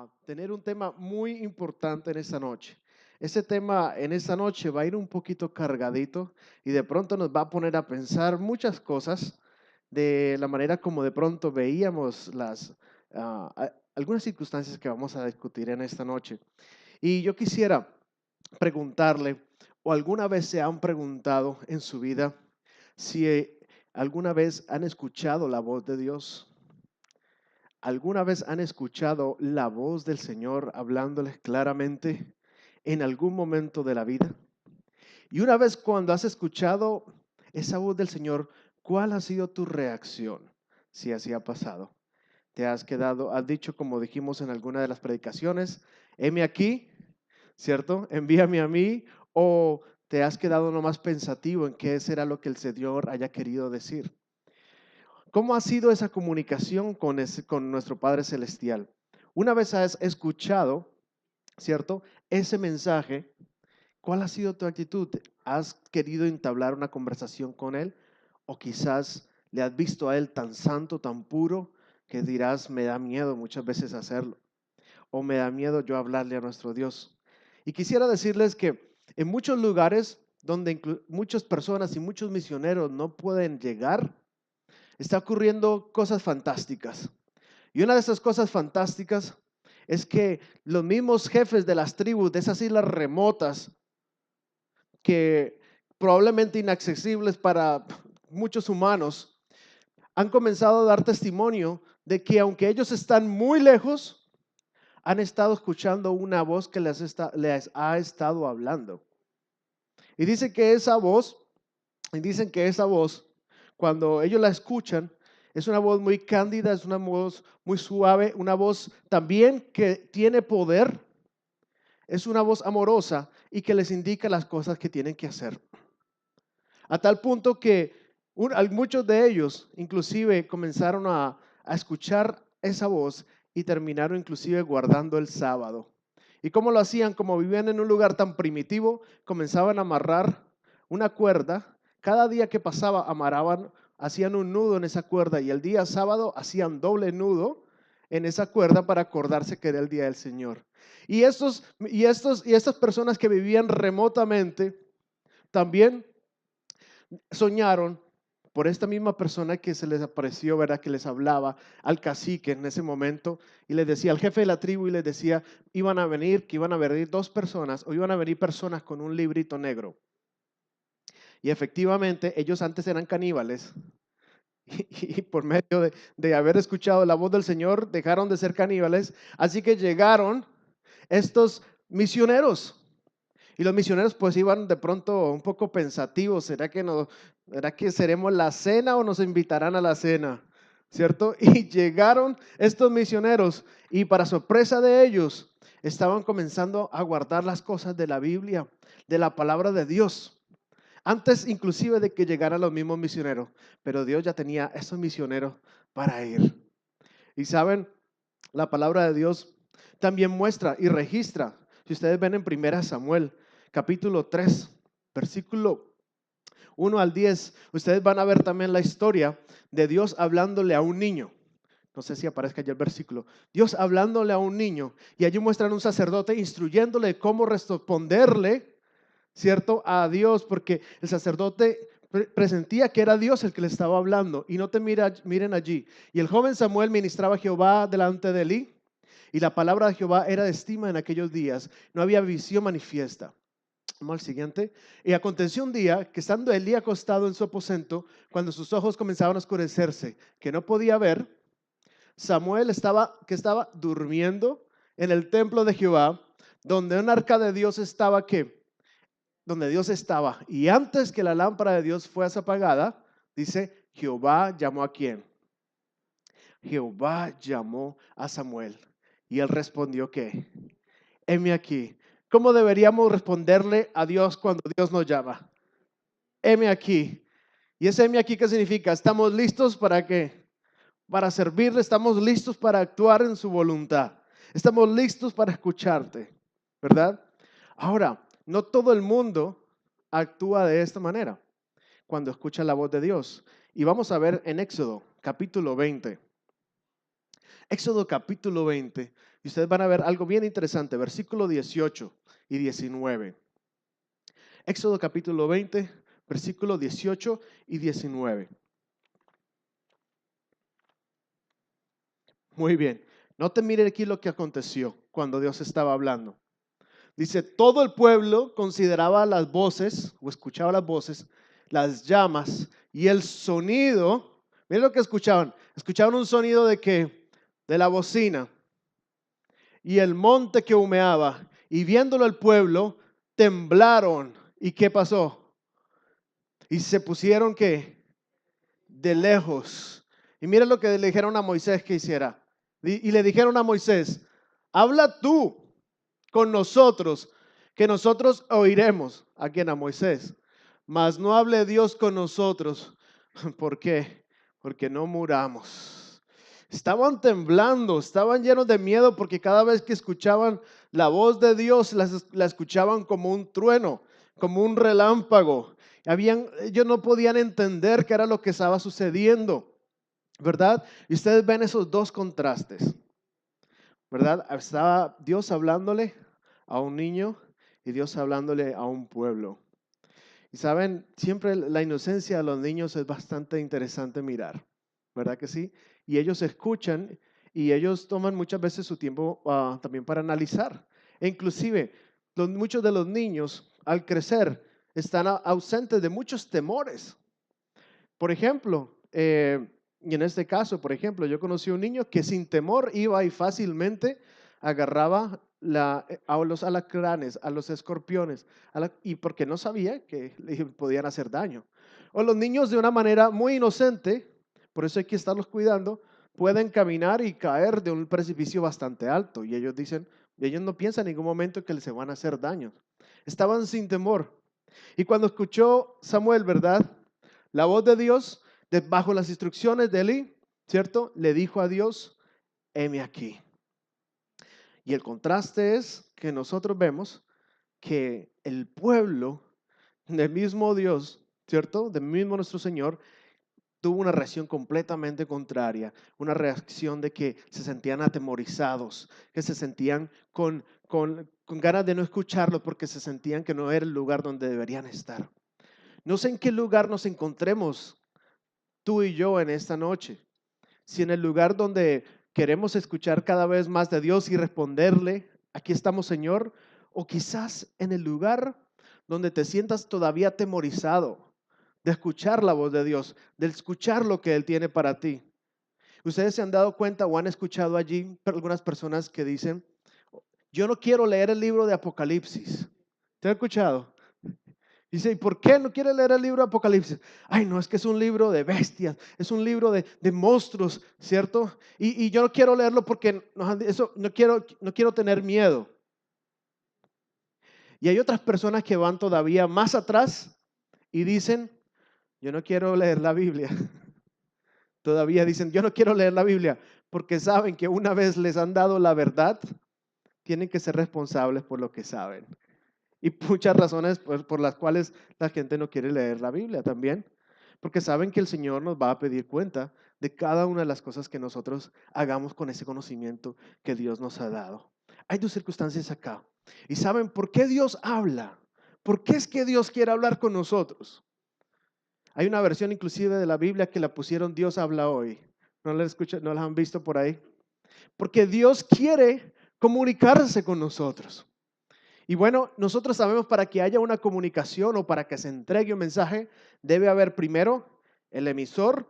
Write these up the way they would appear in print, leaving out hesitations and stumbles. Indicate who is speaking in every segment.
Speaker 1: a tener un tema muy importante en esta noche. Ese tema en esta noche va a ir un poquito cargadito y de pronto nos va a poner a pensar muchas cosas de la manera como de pronto veíamos algunas circunstancias que vamos a discutir en esta noche. Y yo quisiera preguntarle, o alguna vez se han preguntado en su vida si alguna vez han escuchado la voz de Dios. ¿Alguna vez han escuchado la voz del Señor hablándoles claramente en algún momento de la vida? Y una vez cuando has escuchado esa voz del Señor, ¿cuál ha sido tu reacción? Si así ha pasado. ¿Te has quedado, has dicho como dijimos en alguna de las predicaciones, heme aquí, ¿cierto? Envíame a mí, o te has quedado nomás pensativo en qué será lo que el Señor haya querido decir? ¿Cómo ha sido esa comunicación con nuestro Padre Celestial? Una vez has escuchado, ¿cierto? Ese mensaje, ¿cuál ha sido tu actitud? ¿Has querido entablar una conversación con Él? ¿O quizás le has visto a Él tan santo, tan puro, que dirás, me da miedo muchas veces hacerlo? ¿O me da miedo yo hablarle a nuestro Dios? Y quisiera decirles que en muchos lugares donde muchas personas y muchos misioneros no pueden llegar, está ocurriendo cosas fantásticas. Y una de esas cosas fantásticas es que los mismos jefes de las tribus de esas islas remotas, que probablemente inaccesibles para muchos humanos, han comenzado a dar testimonio de que aunque ellos están muy lejos, han estado escuchando una voz que les ha estado hablando. Y dicen que esa voz, cuando ellos la escuchan, es una voz muy cándida, es una voz muy suave, una voz también que tiene poder, es una voz amorosa y que les indica las cosas que tienen que hacer. A tal punto que muchos de ellos inclusive comenzaron a escuchar esa voz y terminaron inclusive guardando el sábado. ¿Y cómo lo hacían? Como vivían en un lugar tan primitivo, comenzaban a amarrar una cuerda. Cada día que pasaba amarraban, hacían un nudo en esa cuerda y el día sábado hacían doble nudo en esa cuerda para acordarse que era el día del Señor. Y estas personas que vivían remotamente también soñaron por esta misma persona que se les apareció, ¿verdad? Que les hablaba al cacique en ese momento y les decía al jefe de la tribu y les decía, que iban a venir dos personas o iban a venir personas con un librito negro. Y efectivamente ellos antes eran caníbales y por medio de haber escuchado la voz del Señor dejaron de ser caníbales. Así que llegaron estos misioneros. Y los misioneros pues iban de pronto un poco pensativos, ¿será que seremos la cena o nos invitarán a la cena? ¿Cierto? Y llegaron estos misioneros y para sorpresa de ellos estaban comenzando a guardar las cosas de la Biblia, de la palabra de Dios, antes inclusive de que llegaran los mismos misioneros, pero Dios ya tenía esos misioneros para ir. Y saben, la palabra de Dios también muestra y registra. Si ustedes ven en 1 Samuel, capítulo 3, versículo 1 al 10, ustedes van a ver también la historia de Dios hablándole a un niño. No sé si aparezca ya el versículo. Dios hablándole a un niño. Y allí muestran un sacerdote instruyéndole cómo responderle, ¿cierto? A Dios, porque el sacerdote presentía que era Dios el que le estaba hablando. Y no miren allí. Y el joven Samuel ministraba a Jehová delante de Elí. Y la palabra de Jehová era de estima en aquellos días. No había visión manifiesta. Vamos al siguiente. Y aconteció un día que estando Elí acostado en su aposento, cuando sus ojos comenzaban a oscurecerse, que no podía ver, Samuel estaba durmiendo en el templo de Jehová, donde un arca de Dios estaba, donde Dios estaba. Y antes que la lámpara de Dios fuese apagada, dice, Jehová llamó ¿a quién? Jehová llamó a Samuel. Y él respondió, ¿qué? Heme aquí. ¿Cómo deberíamos responderle a Dios cuando Dios nos llama? Heme aquí. ¿Y ese heme aquí qué significa? ¿Estamos listos para qué? Para servirle, estamos listos para actuar en su voluntad. Estamos listos para escucharte, ¿verdad? Ahora, no todo el mundo actúa de esta manera cuando escucha la voz de Dios. Y vamos a ver en Éxodo capítulo 20. Éxodo capítulo 20. Y ustedes van a ver algo bien interesante, versículo 18 y 19. Éxodo capítulo 20, versículo 18 y 19. Muy bien. No te mire aquí lo que aconteció cuando Dios estaba hablando. Dice, todo el pueblo consideraba las voces, o escuchaba las voces, las llamas y el sonido. Miren lo que escuchaban. Escuchaban un sonido de que, de la bocina y el monte que humeaba. Y viéndolo el pueblo, temblaron. ¿Y qué pasó? Y se pusieron que de lejos. Y mira lo que le dijeron a Moisés que hiciera. Y le dijeron a Moisés, habla tú con nosotros, que nosotros oiremos. ¿A quién? A Moisés. Mas no hable Dios con nosotros. ¿Por qué? Porque no muramos. Estaban temblando, estaban llenos de miedo porque cada vez que escuchaban la voz de Dios, la escuchaban como un trueno, como un relámpago. Ellos no podían entender qué era lo que estaba sucediendo, ¿verdad? Y ustedes ven esos dos contrastes, ¿verdad? Estaba Dios hablándole a un niño y Dios hablándole a un pueblo. Y saben, siempre la inocencia de los niños es bastante interesante mirar, ¿verdad que sí? Y ellos escuchan y ellos toman muchas veces su tiempo también para analizar. E inclusive, muchos de los niños al crecer están ausentes de muchos temores. Por ejemplo, y en este caso, por ejemplo, yo conocí a un niño que sin temor iba y fácilmente agarraba a los alacranes, a los escorpiones, y porque no sabía que le podían hacer daño. O los niños de una manera muy inocente, por eso hay que estarlos cuidando, pueden caminar y caer de un precipicio bastante alto. Y ellos no piensan en ningún momento que les van a hacer daño. Estaban sin temor. Y cuando escuchó Samuel, ¿verdad? La voz de Dios, bajo las instrucciones de Elí, ¿cierto? Le dijo a Dios, heme aquí. Y el contraste es que nosotros vemos que el pueblo del mismo Dios, ¿cierto? Del mismo nuestro Señor, tuvo una reacción completamente contraria, una reacción de que se sentían atemorizados, que se sentían con ganas de no escucharlo porque se sentían que no era el lugar donde deberían estar. No sé en qué lugar nos encontremos tú y yo en esta noche. Si en el lugar donde queremos escuchar cada vez más de Dios y responderle, aquí estamos, Señor, o quizás en el lugar donde te sientas todavía atemorizado de escuchar la voz de Dios, de escuchar lo que Él tiene para ti. Ustedes se han dado cuenta o han escuchado allí algunas personas que dicen, yo no quiero leer el libro de Apocalipsis. ¿Te han escuchado? Dice, ¿y por qué no quiere leer el libro de Apocalipsis? Ay, no, es que es un libro de bestias, es un libro de monstruos, ¿cierto? Y yo no quiero leerlo porque no quiero tener miedo. Y hay otras personas que van todavía más atrás y dicen, yo no quiero leer la Biblia. Todavía dicen, yo no quiero leer la Biblia porque saben que una vez les han dado la verdad, tienen que ser responsables por lo que saben. Y muchas razones por las cuales la gente no quiere leer la Biblia también, porque saben que el Señor nos va a pedir cuenta de cada una de las cosas que nosotros hagamos con ese conocimiento que Dios nos ha dado. Hay dos circunstancias acá. ¿Y saben por qué Dios habla? ¿Por qué es que Dios quiere hablar con nosotros? Hay una versión inclusive de la Biblia que la pusieron Dios habla hoy. ¿No la han visto por ahí? Porque Dios quiere comunicarse con nosotros. Y bueno, nosotros sabemos para que haya una comunicación o para que se entregue un mensaje, debe haber primero el emisor,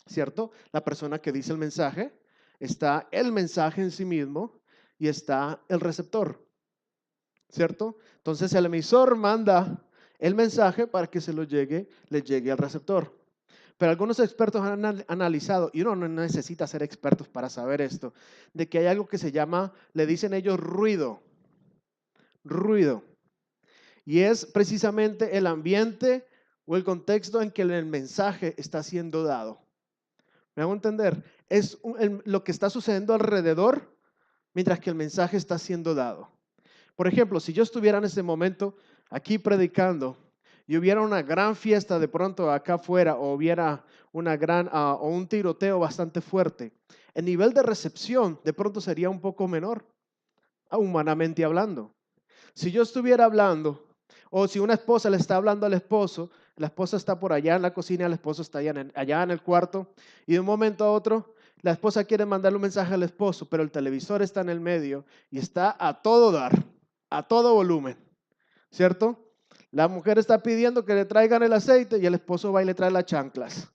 Speaker 1: ¿cierto? La persona que dice el mensaje, está el mensaje en sí mismo y está el receptor, ¿cierto? Entonces el emisor manda el mensaje para que le llegue al receptor. Pero algunos expertos han analizado, y uno no necesita ser expertos para saber esto, de que hay algo que se llama, le dicen ellos ruido. Y es precisamente el ambiente o el contexto en que el mensaje está siendo dado. ¿Me hago entender? Es lo que está sucediendo alrededor mientras que el mensaje está siendo dado. Por ejemplo, si yo estuviera en este momento aquí predicando y hubiera una gran fiesta de pronto acá afuera o hubiera una o un tiroteo bastante fuerte, el nivel de recepción de pronto sería un poco menor, humanamente hablando. Si yo estuviera hablando, o si una esposa le está hablando al esposo, la esposa está por allá en la cocina, el esposo está allá en el cuarto, y de un momento a otro, la esposa quiere mandarle un mensaje al esposo, pero el televisor está en el medio y está a todo dar, a todo volumen, ¿cierto? La mujer está pidiendo que le traigan el aceite y el esposo va y le trae las chanclas.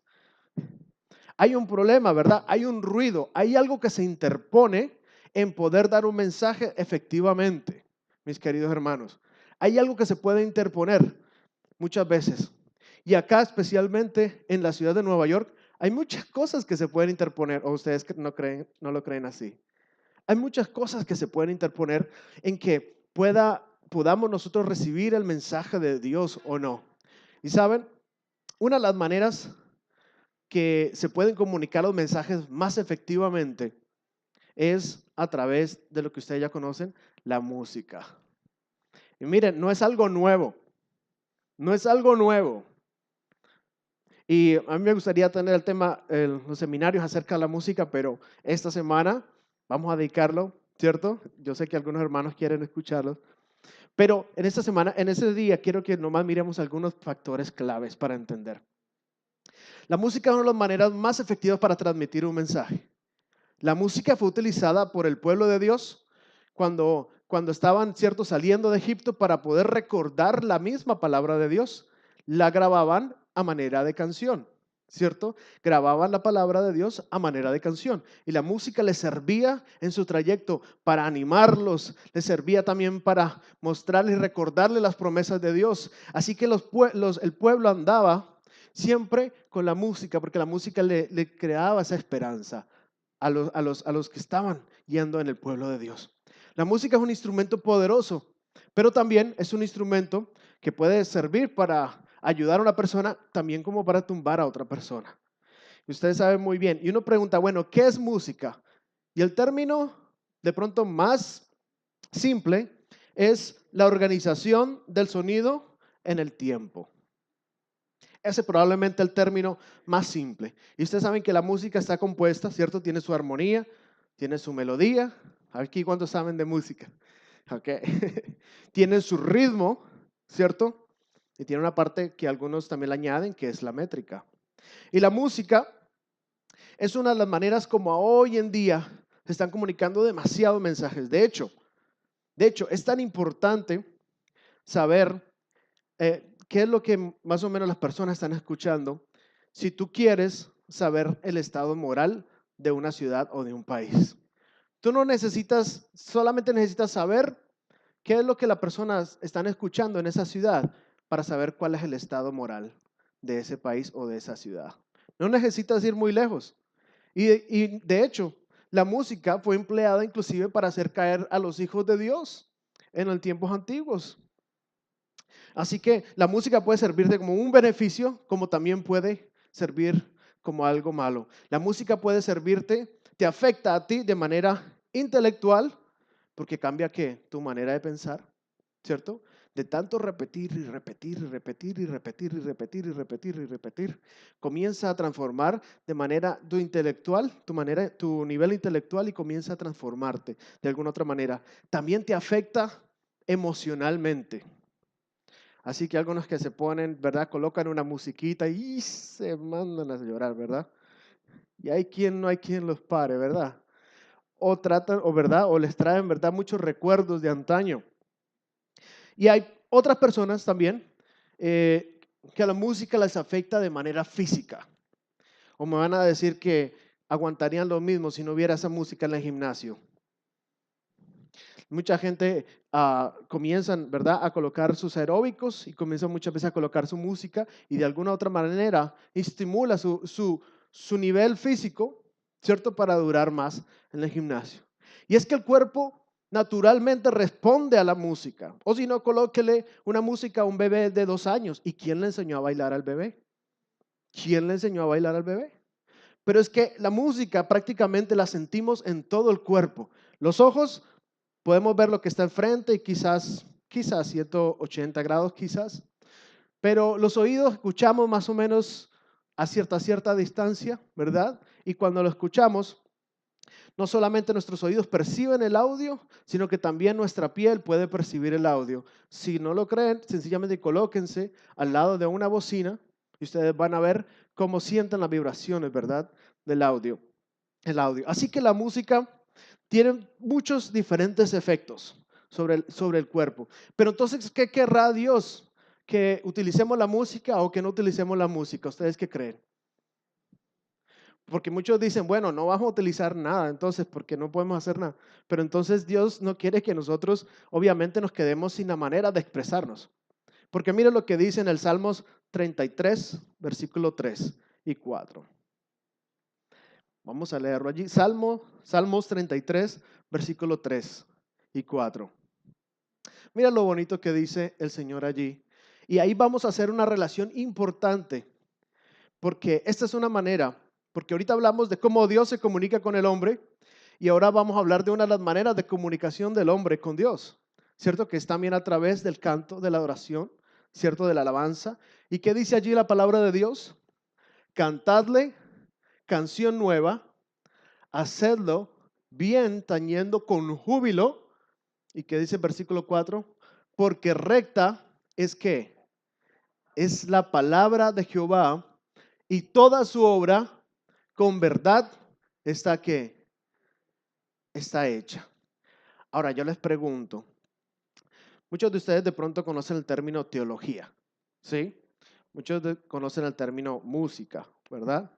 Speaker 1: Hay un problema, ¿verdad? Hay un ruido, hay algo que se interpone en poder dar un mensaje efectivamente, mis queridos hermanos. Hay algo que se puede interponer muchas veces. Y acá, especialmente en la ciudad de Nueva York, hay muchas cosas que se pueden interponer, o ustedes que no lo creen así. Hay muchas cosas que se pueden interponer en que podamos nosotros recibir el mensaje de Dios o no. Y saben, una de las maneras que se pueden comunicar los mensajes más efectivamente es a través de lo que ustedes ya conocen, la música. Y miren, no es algo nuevo, no es algo nuevo. Y a mí me gustaría tener el tema, los seminarios acerca de la música, pero esta semana vamos a dedicarlo, ¿cierto? Yo sé que algunos hermanos quieren escucharlo, pero en esta semana, en ese día, quiero que nomás miremos algunos factores claves para entender. La música es una de las maneras más efectivas para transmitir un mensaje. La música fue utilizada por el pueblo de Dios cuando estaban, ¿cierto?, saliendo de Egipto para poder recordar la misma palabra de Dios. La grababan a manera de canción, ¿cierto? Grababan la palabra de Dios a manera de canción. Y la música les servía en su trayecto para animarlos, les servía también para mostrarles y recordarles las promesas de Dios. Así que el pueblo andaba siempre con la música, porque la música le creaba esa esperanza a los que estaban yendo en el pueblo de Dios. La música es un instrumento poderoso, pero también es un instrumento que puede servir para ayudar a una persona, también como para tumbar a otra persona. Y ustedes saben muy bien. Y uno pregunta, bueno, ¿qué es música? Y el término de pronto más simple es la organización del sonido en el tiempo. Ese es probablemente el término más simple. Y ustedes saben que la música está compuesta, ¿cierto? Tiene su armonía, tiene su melodía. Aquí, ¿cuántos saben de música? Okay. Tiene su ritmo, ¿cierto? Y tiene una parte que algunos también le añaden, que es la métrica. Y la música es una de las maneras como hoy en día se están comunicando demasiados mensajes. De hecho, es tan importante saber qué es lo que más o menos las personas están escuchando si tú quieres saber el estado moral de una ciudad o de un país. Tú no necesitas, solamente necesitas saber qué es lo que las personas están escuchando en esa ciudad para saber cuál es el estado moral de ese país o de esa ciudad. No necesitas ir muy lejos. Y de hecho, la música fue empleada inclusive para hacer caer a los hijos de Dios en los tiempos antiguos. Así que la música puede servirte como un beneficio, como también puede servir como algo malo. La música puede servirte, te afecta a ti de manera intelectual, porque cambia ¿qué? Tu manera de pensar, ¿cierto? De tanto repetir y repetir y repetir y repetir y repetir y repetir y repetir, comienza a transformar de manera tu intelectual, tu nivel intelectual y comienza a transformarte de alguna otra manera. También te afecta emocionalmente. Así que algunos que se ponen, ¿verdad? Colocan una musiquita y se mandan a llorar, ¿verdad? Y no hay quien los pare, ¿verdad? O tratan, o verdad, o les traen, ¿verdad? Muchos recuerdos de antaño. Y hay otras personas también que a la música les afecta de manera física. O me van a decir que aguantarían lo mismo si no hubiera esa música en el gimnasio. Mucha gente comienzan, ¿verdad?, a colocar sus aeróbicos y comienzan muchas veces a colocar su música y de alguna otra manera estimula su nivel físico, ¿cierto?, para durar más en el gimnasio. Y es que el cuerpo naturalmente responde a la música. O si no, colóquele una música a un bebé de 2 años. ¿Y quién le enseñó a bailar al bebé? ¿Quién le enseñó a bailar al bebé? Pero es que la música prácticamente la sentimos en todo el cuerpo. Los ojos podemos ver lo que está enfrente y quizás 180 grados quizás, pero los oídos escuchamos más o menos a cierta distancia, ¿verdad? Y cuando lo escuchamos, No solamente nuestros oídos perciben el audio, sino que también nuestra piel puede percibir el audio. Si no lo creen, sencillamente colóquense al lado de una bocina y ustedes van a ver cómo sienten las vibraciones, ¿verdad? Del audio, el audio. Así que la música tiene muchos diferentes efectos sobre el cuerpo. Pero entonces, ¿qué querrá Dios? ¿Que utilicemos la música o que no utilicemos la música? ¿Ustedes qué creen? Porque muchos dicen, bueno, no vamos a utilizar nada, entonces, porque no podemos hacer nada. Pero entonces Dios no quiere que nosotros, obviamente, nos quedemos sin la manera de expresarnos. Porque mire lo que dice en el Salmos 33, versículo 3 y 4. Vamos a leerlo allí. Salmos 33, versículo 3 y 4. Mira lo bonito que dice el Señor allí. Y ahí vamos a hacer una relación importante, porque esta es una manera, porque ahorita hablamos de cómo Dios se comunica con el hombre y ahora vamos a hablar de una de las maneras de comunicación del hombre con Dios, ¿cierto? Que es también a través del canto, de la adoración, ¿cierto? De la alabanza. ¿Y qué dice allí la palabra de Dios? Cantadle canción nueva, hacedlo bien tañendo con júbilo. ¿Y qué dice el versículo 4? Porque recta es que es la palabra de Jehová y toda su obra con verdad está que está hecha. Ahora yo les pregunto, muchos de ustedes de pronto conocen el término teología, ¿sí? Conocen el término música, ¿verdad?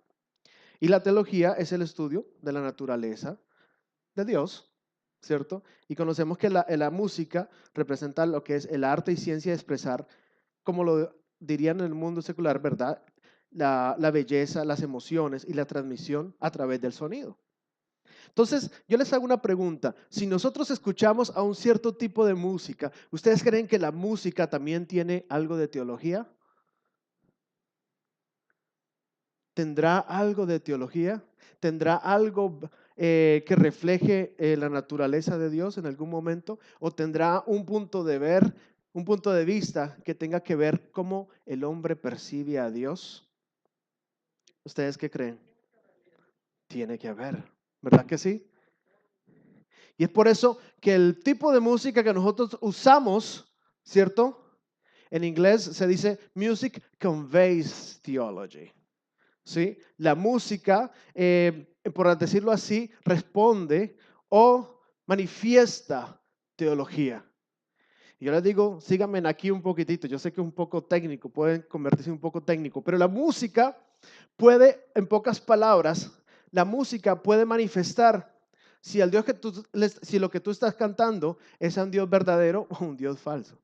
Speaker 1: Y la teología es el estudio de la naturaleza de Dios, ¿cierto? Y conocemos que la música representa lo que es el arte y ciencia de expresar, como lo dirían en el mundo secular, ¿verdad? La belleza, las emociones y la transmisión a través del sonido. Entonces, yo les hago una pregunta. Si nosotros escuchamos a un cierto tipo de música, ¿ustedes creen que la música también tiene algo de teología? ¿Tendrá algo de teología? ¿Tendrá algo que refleje la naturaleza de Dios en algún momento? ¿O tendrá un punto de ver, un punto de vista que tenga que ver cómo el hombre percibe a Dios? ¿Ustedes qué creen? Tiene que haber, ¿verdad que sí? Y es por eso que el tipo de música que nosotros usamos, ¿cierto? En inglés se dice music conveys theology. ¿Sí? La música, por decirlo así, responde o manifiesta teología. Y yo les digo, síganme aquí un poquitito. Yo sé que es un poco técnico, pueden convertirse en un poco técnico, pero la música puede, en pocas palabras, la música puede manifestar si el Dios si lo que tú estás cantando es un Dios verdadero o un Dios falso.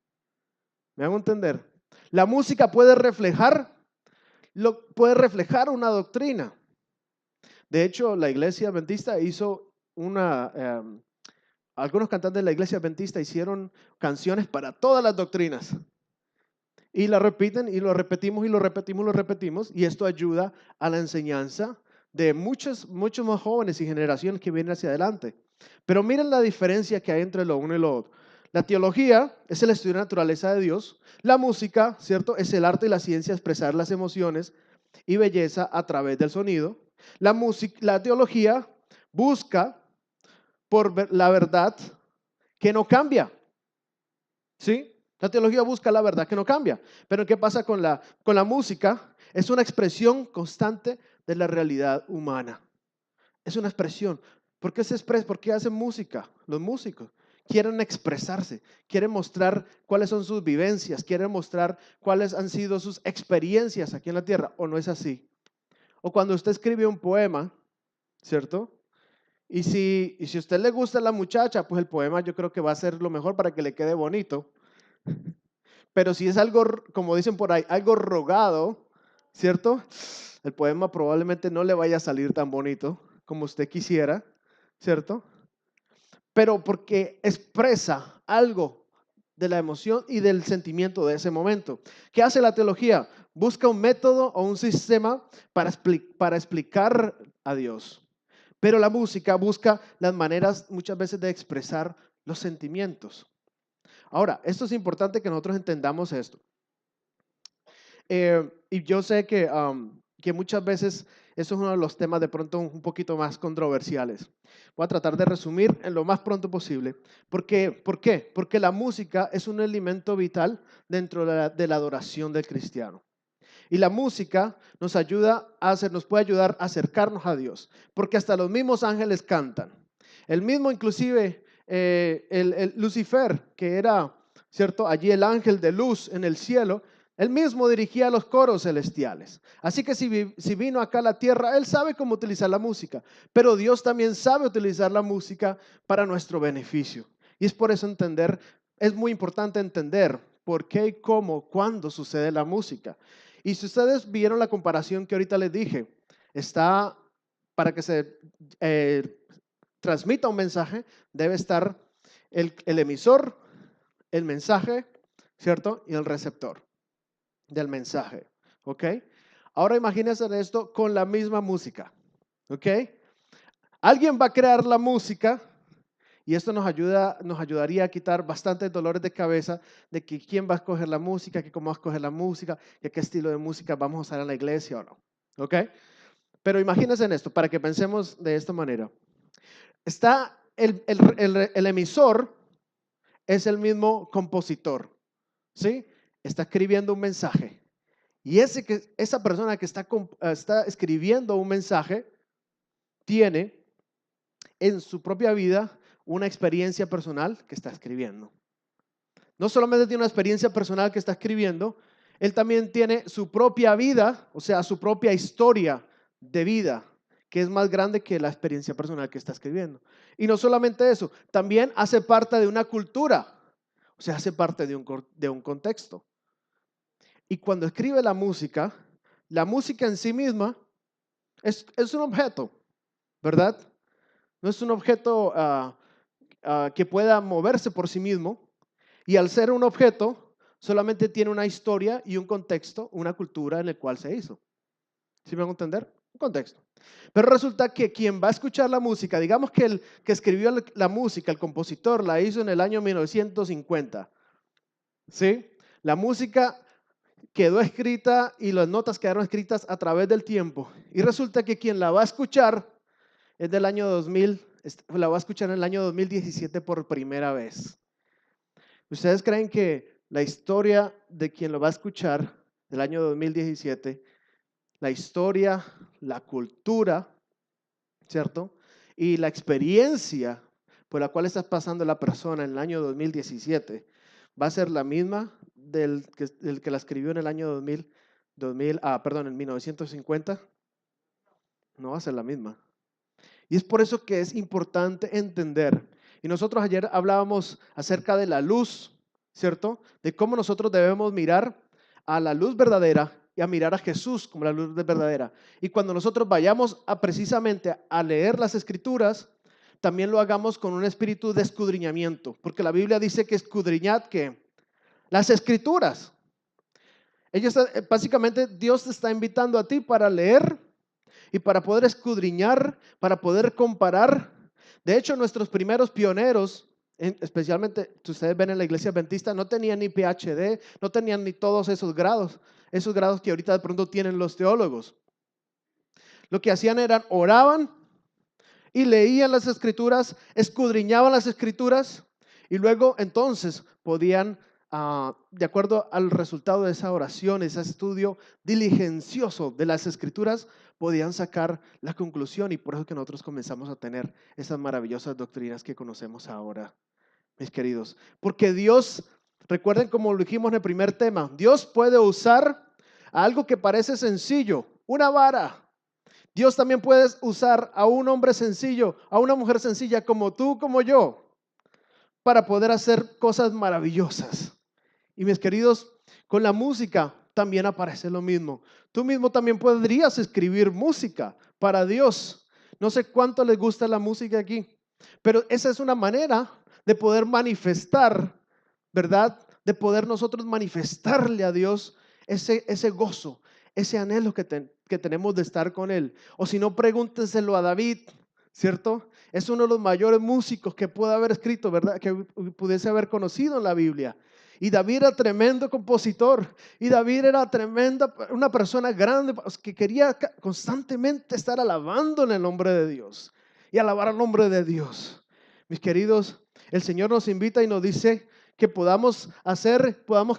Speaker 1: ¿Me hago entender? La música puede reflejar una doctrina. De hecho, la iglesia adventista hizo algunos cantantes de la iglesia adventista hicieron canciones para todas las doctrinas. Y la repiten y lo repetimos y lo repetimos y lo repetimos. Y esto ayuda a la enseñanza de muchos más jóvenes y generaciones que vienen hacia adelante. Pero miren la diferencia que hay entre lo uno y lo otro. La teología es el estudio de la naturaleza de Dios. La música, ¿cierto? Es el arte y la ciencia de expresar las emociones y belleza a través del sonido. La teología busca por la verdad que no cambia. ¿Sí? La teología busca la verdad que no cambia. Pero ¿qué pasa con la música? Es una expresión constante de la realidad humana. Es una expresión. ¿Por qué se expresa? ¿Por qué hacen música? Los músicos quieren expresarse, quieren mostrar cuáles son sus vivencias, quieren mostrar cuáles han sido sus experiencias aquí en la tierra. ¿O no es así? O cuando usted escribe un poema, ¿cierto? Y si a usted le gusta la muchacha, pues el poema yo creo que va a ser lo mejor para que le quede bonito. Pero si es algo, como dicen por ahí, algo rogado, ¿cierto? El poema probablemente no le vaya a salir tan bonito como usted quisiera, ¿cierto? Pero porque expresa algo de la emoción y del sentimiento de ese momento. ¿Qué hace la teología? Busca un método o un sistema para explicar a Dios. Pero la música busca las maneras muchas veces de expresar los sentimientos. Ahora, esto es importante que nosotros entendamos esto. Y yo sé que que muchas veces eso es uno de los temas de pronto un poquito más controversiales. Voy a tratar de resumir en lo más pronto posible. ¿Por qué? Porque la música es un elemento vital dentro de la adoración del cristiano. Y la música nos puede ayudar a acercarnos a Dios, porque hasta los mismos ángeles cantan. El mismo inclusive, el Lucifer, que era, ¿cierto? Allí el ángel de luz en el cielo, él mismo dirigía los coros celestiales. Así que si vino acá a la tierra, él sabe cómo utilizar la música, pero Dios también sabe utilizar la música para nuestro beneficio. Y es por eso es muy importante entender por qué y cómo, cuándo sucede la música. Y si ustedes vieron la comparación que ahorita les dije, está para que se transmita un mensaje, debe estar el emisor, el mensaje, ¿cierto? Y el receptor del mensaje, ¿ok? Ahora imagínense esto con la misma música, ¿ok? Alguien va a crear la música y esto nos ayudaría a quitar bastantes dolores de cabeza de que quién va a escoger la música, que cómo va a escoger la música, que qué estilo de música vamos a usar en la iglesia o no, ¿ok? Pero imagínense en esto, para que pensemos de esta manera. Está el emisor, es el mismo compositor, ¿sí? Está escribiendo un mensaje. Y esa persona que está escribiendo un mensaje tiene en su propia vida una experiencia personal que está escribiendo. No solamente tiene una experiencia personal que está escribiendo, él también tiene su propia vida, o sea, su propia historia de vida, que es más grande que la experiencia personal que está escribiendo. Y no solamente eso, también hace parte de una cultura, o sea, hace parte de un contexto. Y cuando escribe la música en sí misma es un objeto, ¿verdad? No es un objeto que pueda moverse por sí mismo. Y al ser un objeto, solamente tiene una historia y un contexto, una cultura en el cual se hizo. ¿Sí me van a entender? Un contexto. Pero resulta que quien va a escuchar la música, digamos que el que escribió la música, el compositor, la hizo en el año 1950. ¿Sí? La música quedó escrita y las notas quedaron escritas a través del tiempo. Y resulta que quien la va a escuchar es del año 2000, la va a escuchar en el año 2017 por primera vez. ¿Ustedes creen que la historia de quien lo va a escuchar del año 2017, la historia, la cultura, ¿cierto? Y la experiencia por la cual está pasando la persona en el año 2017 va a ser la misma del que la escribió en el año en 1950? No va a ser la misma. Y es por eso que es importante entender. Y nosotros ayer hablábamos acerca de la luz, ¿cierto? De cómo nosotros debemos mirar a la luz verdadera y a mirar a Jesús como la luz verdadera. Y cuando nosotros vayamos precisamente a leer las Escrituras, también lo hagamos con un espíritu de escudriñamiento, porque la Biblia dice que escudriñad que las Escrituras. Básicamente Dios te está invitando a ti para leer y para poder escudriñar, para poder comparar. De hecho, nuestros primeros pioneros, especialmente si ustedes ven en la iglesia adventista, no tenían ni PhD, no tenían ni todos esos grados que ahorita de pronto tienen los teólogos. Lo que hacían era oraban y leían las escrituras, escudriñaban las escrituras y luego entonces podían, de acuerdo al resultado de esa oración, ese estudio diligencioso de las escrituras, podían sacar la conclusión. Y por eso que nosotros comenzamos a tener esas maravillosas doctrinas que conocemos ahora, mis queridos. Porque Dios, recuerden como lo dijimos en el primer tema, Dios puede usar algo que parece sencillo, una vara. Dios también puede usar a un hombre sencillo, a una mujer sencilla como tú, como yo, para poder hacer cosas maravillosas. Y mis queridos, con la música también aparece lo mismo. Tú mismo también podrías escribir música para Dios. No sé cuánto les gusta la música aquí, pero esa es una manera de poder manifestar, ¿verdad? De poder nosotros manifestarle a Dios ese gozo, ese anhelo que tenemos de estar con Él. O si no, pregúntenselo a David, ¿cierto? Es uno de los mayores músicos que puede haber escrito, ¿verdad? Que pudiese haber conocido en la Biblia. Y David era tremendo compositor. Y David era una persona grande que quería constantemente estar alabando en el nombre de Dios. Y alabar al nombre de Dios. Mis queridos, el Señor nos invita y nos dice que podamos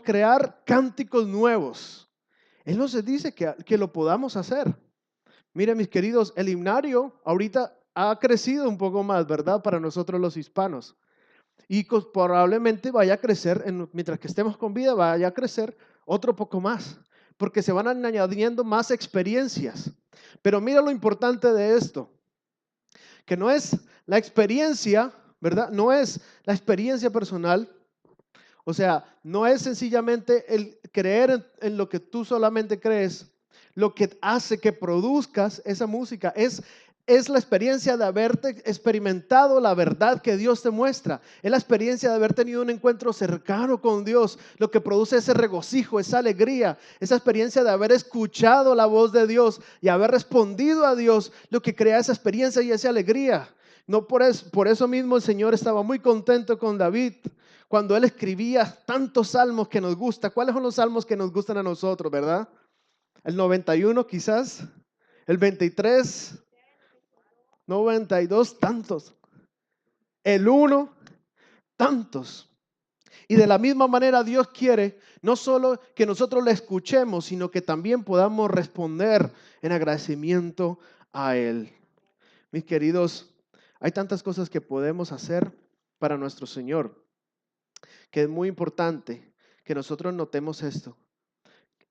Speaker 1: crear cánticos nuevos. Él nos dice que lo podamos hacer. Miren, mis queridos, el himnario ahorita ha crecido un poco más, ¿verdad? Para nosotros los hispanos. Y probablemente vaya a crecer, mientras que estemos con vida, vaya a crecer otro poco más. Porque se van añadiendo más experiencias. Pero mira lo importante de esto. Que no es la experiencia, ¿verdad? No es la experiencia personal. O sea, no es sencillamente el creer en lo que tú solamente crees, lo que hace que produzcas esa música. Es la experiencia de haberte experimentado la verdad que Dios te muestra. Es la experiencia de haber tenido un encuentro cercano con Dios, lo que produce ese regocijo, esa alegría, esa experiencia de haber escuchado la voz de Dios y haber respondido a Dios, lo que crea esa experiencia y esa alegría. No por eso mismo el Señor estaba muy contento con David cuando él escribía tantos salmos que nos gusta. ¿Cuáles son los salmos que nos gustan a nosotros, verdad? El 91 quizás, el 23, 92, tantos. El 1, tantos. Y de la misma manera Dios quiere no solo que nosotros le escuchemos, sino que también podamos responder en agradecimiento a Él. Mis queridos, hay tantas cosas que podemos hacer para nuestro Señor, que es muy importante que nosotros notemos esto.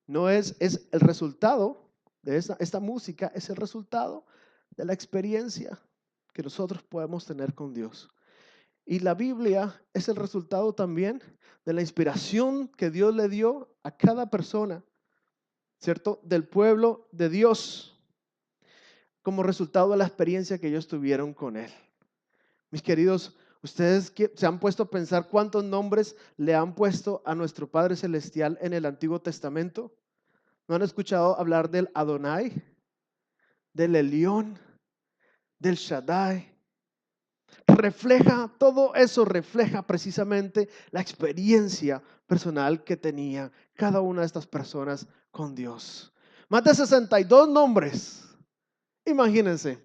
Speaker 1: No es el resultado de esta música, es el resultado de la experiencia que nosotros podemos tener con Dios. Y la Biblia es el resultado también de la inspiración que Dios le dio a cada persona, ¿cierto? Del pueblo de Dios, como resultado de la experiencia que ellos tuvieron con Él. Mis queridos, ustedes se han puesto a pensar cuántos nombres le han puesto a nuestro Padre Celestial en el Antiguo Testamento. ¿No han escuchado hablar del Adonai, del Elión, del Shaddai? Todo eso refleja precisamente la experiencia personal que tenía cada una de estas personas con Dios. Más de 62 nombres, imagínense,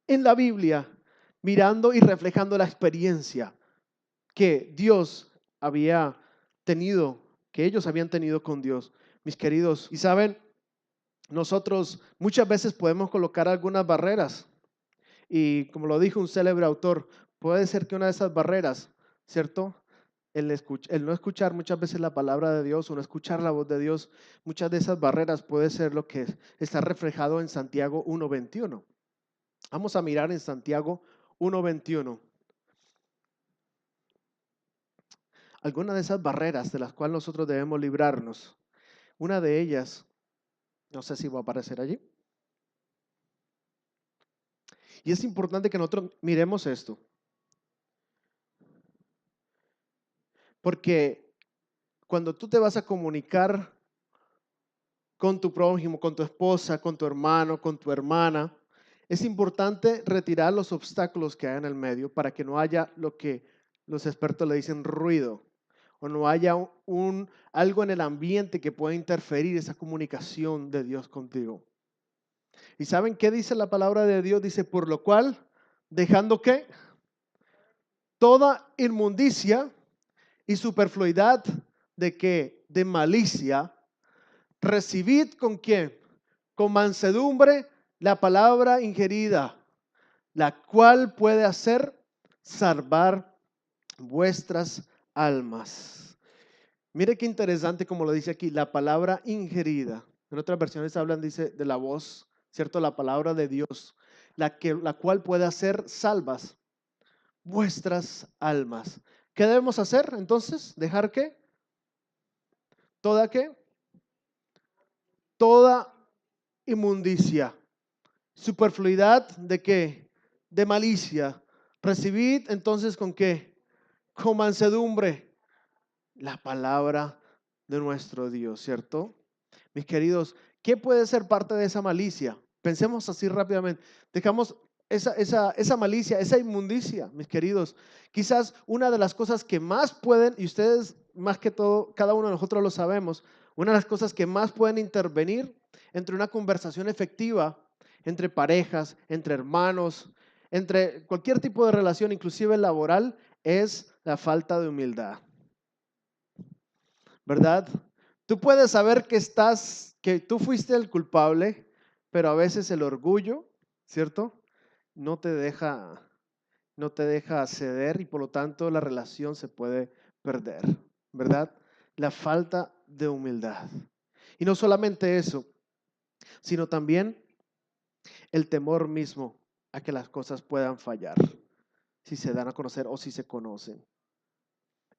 Speaker 1: en la Biblia, mirando y reflejando la experiencia que Dios había tenido, que ellos habían tenido con Dios. Mis queridos, y saben, nosotros muchas veces podemos colocar algunas barreras. Y como lo dijo un célebre autor, puede ser que una de esas barreras, ¿cierto? El no escuchar muchas veces la palabra de Dios o no escuchar la voz de Dios, muchas de esas barreras puede ser lo que está reflejado en Santiago 1:21. Vamos a mirar en Santiago 1:21. Algunas de esas barreras de las cuales nosotros debemos librarnos. Una de ellas, no sé si va a aparecer allí. Y es importante que nosotros miremos esto. Porque cuando tú te vas a comunicar con tu prójimo, con tu esposa, con tu hermano, con tu hermana, es importante retirar los obstáculos que hay en el medio para que no haya lo que los expertos le dicen ruido o no haya algo en el ambiente que pueda interferir esa comunicación de Dios contigo. ¿Y saben qué dice la palabra de Dios? Dice, por lo cual, dejando ¿qué? Toda inmundicia y superfluidad de ¿qué? De malicia, recibid ¿con quién? Con mansedumbre la palabra ingerida, la cual puede hacer salvar vuestras almas. Mire qué interesante como lo dice aquí, la palabra ingerida. En otras versiones hablan, dice, de la voz, ¿cierto? La palabra de Dios, la cual puede hacer salvas vuestras almas. ¿Qué debemos hacer entonces? ¿Dejar qué? ¿Toda qué? Toda inmundicia. Superfluidad de qué? De malicia. Recibid entonces ¿con qué? Con mansedumbre la palabra de nuestro Dios, ¿cierto? Mis queridos, ¿qué puede ser parte de esa malicia? Pensemos así rápidamente. esa malicia, esa inmundicia, mis queridos. Quizás una de las cosas que más pueden, y ustedes más que todo, cada uno de nosotros lo sabemos, una de las cosas que más pueden intervenir entre una conversación efectiva, entre parejas, entre hermanos, entre cualquier tipo de relación, inclusive laboral, es la falta de humildad, ¿verdad? Tú puedes saber que tú fuiste el culpable, pero a veces el orgullo, ¿cierto? No te deja, no te deja ceder y por lo tanto la relación se puede perder, ¿verdad? La falta de humildad. Y no solamente eso, sino también el temor mismo a que las cosas puedan fallar, si se dan a conocer o si se conocen.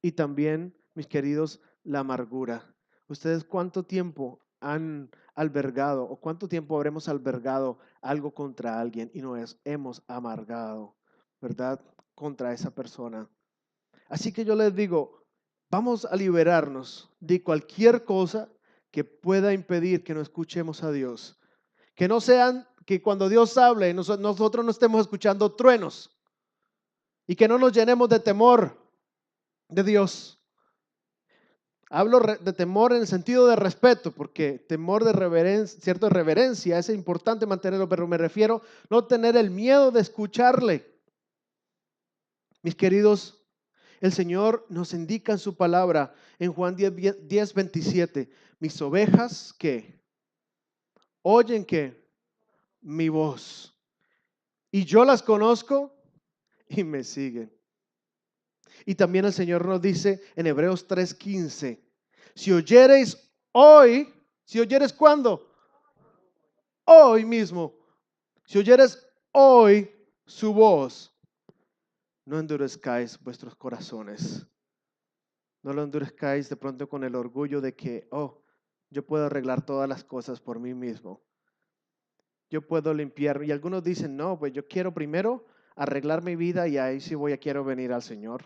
Speaker 1: Y también, mis queridos, la amargura. ¿Ustedes cuánto tiempo han albergado o cuánto tiempo habremos albergado algo contra alguien y nos hemos amargado, ¿verdad? Contra esa persona. Así que yo les digo, vamos a liberarnos de cualquier cosa que pueda impedir que no escuchemos a Dios. Que no sean, que cuando Dios hable, nosotros no estemos escuchando truenos y que no nos llenemos de temor de Dios. Hablo de temor en el sentido de respeto, porque temor de reverencia, cierto, de reverencia, es importante mantenerlo, pero me refiero no tener el miedo de escucharle. Mis queridos, el Señor nos indica en su palabra en Juan 10:27, mis ovejas que oyen que mi voz y yo las conozco y me siguen. Y también el Señor nos dice en Hebreos 3:15, si oyereis hoy, si oyeres ¿cuándo? Hoy mismo, si oyeres hoy su voz, no endurezcáis vuestros corazones. No lo endurezcáis de pronto con el orgullo de que, yo puedo arreglar todas las cosas por mí mismo. Yo puedo limpiar. Y algunos dicen, no, pues yo quiero primero arreglar mi vida y ahí sí quiero venir al Señor.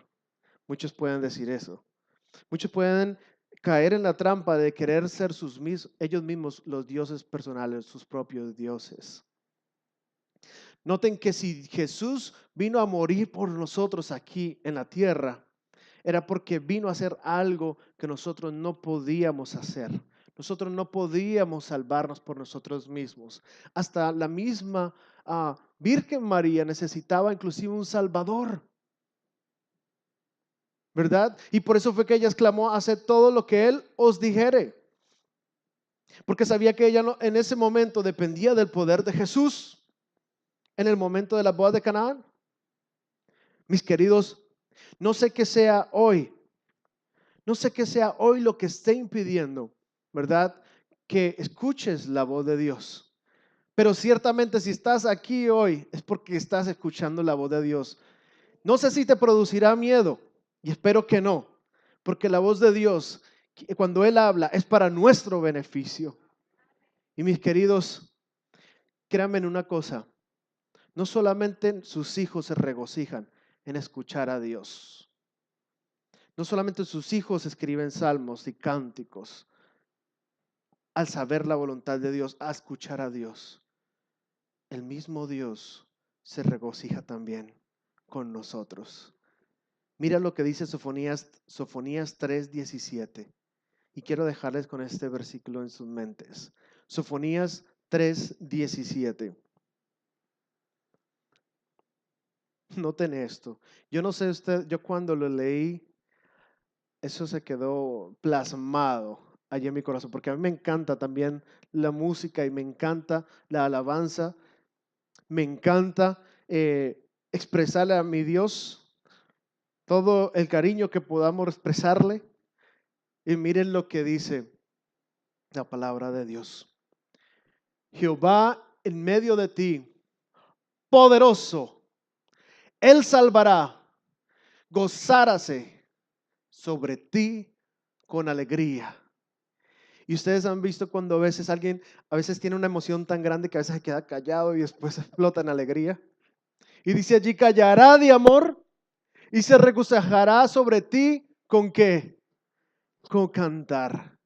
Speaker 1: Muchos pueden decir eso. Muchos pueden caer en la trampa de querer ser ellos mismos los dioses personales, sus propios dioses. Noten que si Jesús vino a morir por nosotros aquí en la tierra, era porque vino a hacer algo que nosotros no podíamos hacer. Nosotros no podíamos salvarnos por nosotros mismos. Hasta la misma Virgen María necesitaba inclusive un Salvador, ¿verdad? Y por eso fue que ella exclamó, haced todo lo que Él os dijere. Porque sabía que ella en ese momento dependía del poder de Jesús. En el momento de la boda de Canaán. Mis queridos, no sé qué sea hoy. No sé qué sea hoy lo que esté impidiendo, ¿verdad? Que escuches la voz de Dios. Pero ciertamente si estás aquí hoy es porque estás escuchando la voz de Dios. No sé si te producirá miedo y espero que no, porque la voz de Dios, cuando Él habla, es para nuestro beneficio. Y mis queridos, créanme en una cosa, no solamente sus hijos se regocijan en escuchar a Dios. No solamente sus hijos escriben salmos y cánticos al saber la voluntad de Dios, a escuchar a Dios. El mismo Dios se regocija también con nosotros. Mira lo que dice Sofonías 3:17. Y quiero dejarles con este versículo en sus mentes. Sofonías 3:17. Noten esto. Yo no sé usted, yo cuando lo leí, eso se quedó plasmado allí en mi corazón, porque a mí me encanta también la música y me encanta la alabanza, me encanta expresarle a mi Dios todo el cariño que podamos expresarle. Y miren lo que dice la palabra de Dios. Jehová en medio de ti, poderoso, Él salvará, gozárase sobre ti con alegría. Y ustedes han visto cuando a veces alguien tiene una emoción tan grande que a veces se queda callado y después explota en alegría. Y dice allí, callará de amor y se regocijará sobre ti ¿con qué? Con cantar.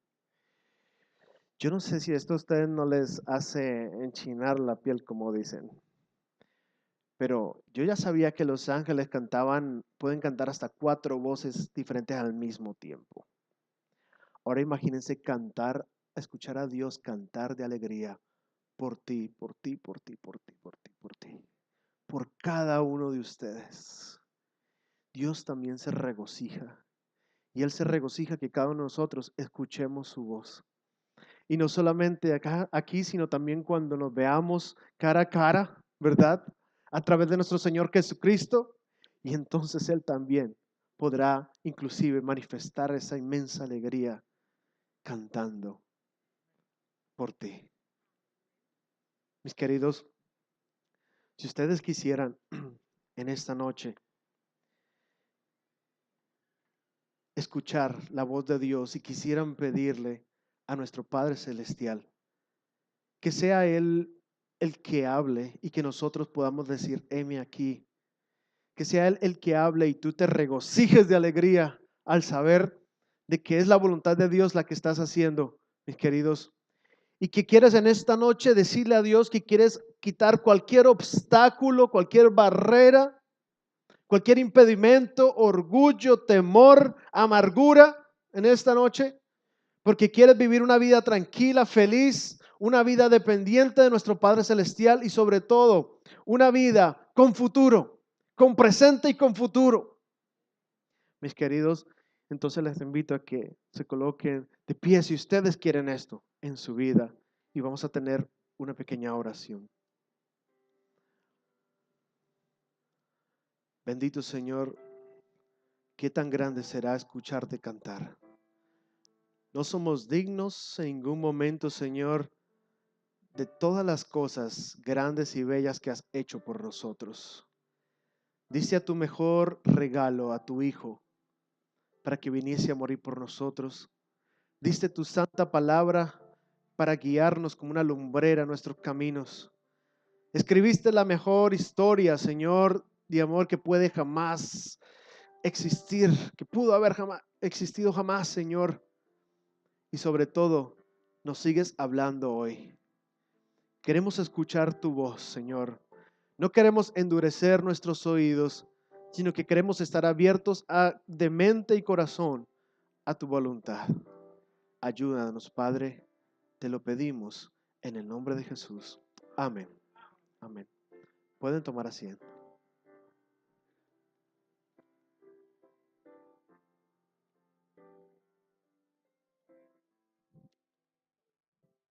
Speaker 1: Yo no sé si esto a ustedes no les hace enchinar la piel como dicen. Pero yo ya sabía que los ángeles pueden cantar hasta 4 voces diferentes al mismo tiempo. Ahora imagínense escuchar a Dios cantar de alegría por ti, por ti, por ti, por ti, por ti, por ti, por cada uno de ustedes. Dios también se regocija. Y Él se regocija que cada uno de nosotros escuchemos su voz. Y no solamente aquí, sino también cuando nos veamos cara a cara, ¿verdad? A través de nuestro Señor Jesucristo. Y entonces Él también podrá inclusive manifestar esa inmensa alegría cantando por ti. Mis queridos, si ustedes quisieran en esta noche escuchar la voz de Dios y quisieran pedirle a nuestro Padre Celestial que sea Él el que hable y que nosotros podamos decir, heme aquí, que sea Él el que hable y tú te regocijes de alegría al saber de que es la voluntad de Dios la que estás haciendo, mis queridos, y que quieres en esta noche decirle a Dios que quieres quitar cualquier obstáculo, cualquier barrera, cualquier impedimento, orgullo, temor, amargura en esta noche, porque quieres vivir una vida tranquila, feliz, una vida dependiente de nuestro Padre Celestial y sobre todo una vida con futuro, con presente y con futuro. Mis queridos, entonces les invito a que se coloquen de pie si ustedes quieren esto en su vida y vamos a tener una pequeña oración. Bendito Señor, qué tan grande será escucharte cantar. No somos dignos en ningún momento, Señor, de todas las cosas grandes y bellas que has hecho por nosotros. Diste a tu mejor regalo, a tu Hijo, para que viniese a morir por nosotros. Diste tu santa palabra para guiarnos como una lumbrera a nuestros caminos. Escribiste la mejor historia, Señor, de amor que puede jamás existir, que pudo haber jamás existido jamás, Señor. Y sobre todo, nos sigues hablando hoy. Queremos escuchar tu voz, Señor. No queremos endurecer nuestros oídos, sino que queremos estar abiertos de mente y corazón a tu voluntad. Ayúdanos, Padre, te lo pedimos en el nombre de Jesús. Amén. Amén. Pueden tomar asiento.